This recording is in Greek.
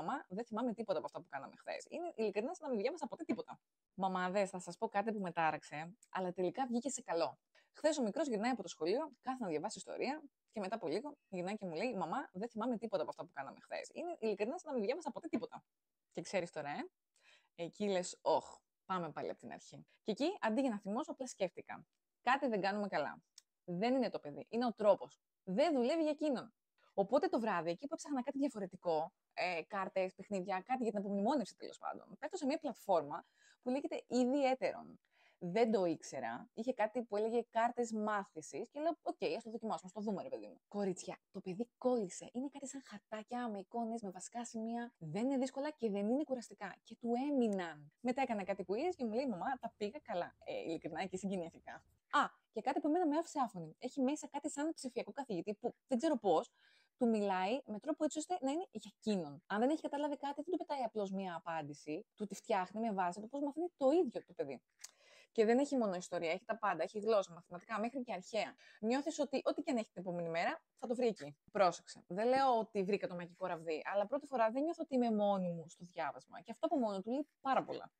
Μαμά, δεν θυμάμαι τίποτα από αυτά που κάναμε χθες. Είναι ειλικρινά σαν να μην διάβασα ποτέ τίποτα. Μαμάδες, θα σας πω κάτι που με τάραξε, αλλά τελικά βγήκε σε καλό. Χθες ο μικρός γυρνάει από το σχολείο, κάθεται να διαβάσει ιστορία και μετά από λίγο γυρνάει και μου λέει: Μαμά, δεν θυμάμαι τίποτα από αυτά που κάναμε χθες. Είναι ειλικρινά σαν να μην διάβασα ποτέ τίποτα. Και ξέρεις τώρα, εκεί λες: Ωχ, πάμε πάλι από την αρχή. Και εκεί, αντί για να θυμώσω, απλά σκέφτηκα. Κάτι δεν κάνουμε καλά. Δεν είναι το παιδί, είναι ο τρόπος. Δεν δουλεύει για εκείνον. Οπότε το βράδυ, εκεί που έψαχνα κάτι διαφορετικό, κάρτες, παιχνίδια, κάτι για την απομνημόνευση τέλος πάντων, πέφτω σε μια πλατφόρμα που λέγεται Ιδιαίτερον. Δεν το ήξερα. Είχε κάτι που έλεγε κάρτες μάθησης και λέω: Οκ, ας το δοκιμάσουμε, ας το δούμε, ρε παιδί μου. Κορίτσια, το παιδί κόλλησε. Είναι κάτι σαν χαρτάκια με εικόνες, με βασικά σημεία. Δεν είναι δύσκολα και δεν είναι κουραστικά. Και του έμειναν. Μετά έκανα κάτι που είδες και μου λέει: Μαμά, τα πήγα καλά. Ειλικρινά και συγκινήθηκα. Α, και κάτι που εμένα με άφησε άφωνη. Έχει μέσα κάτι σαν ψηφιακό καθηγητή που δεν ξέρω πώς του μιλάει με τρόπο έτσι ώστε να είναι για εκείνον. Αν δεν έχει καταλάβει κάτι, δεν του πετάει απλώς μία απάντηση, του τη φτιάχνει με βάση το πώς μαθαίνει το ίδιο το παιδί. Και δεν έχει μόνο ιστορία, έχει τα πάντα. Έχει γλώσσα, μαθηματικά, μέχρι και αρχαία. Νιώθεις ότι ό,τι και αν έχει την επόμενη μέρα, θα το βρει εκεί. Πρόσεξε. Δεν λέω ότι βρήκα το μαγικό ραβδί, αλλά πρώτη φορά δεν νιώθω ότι είμαι μόνη μου στο διάβασμα. Και αυτό από μόνο του λέει πάρα πολλά.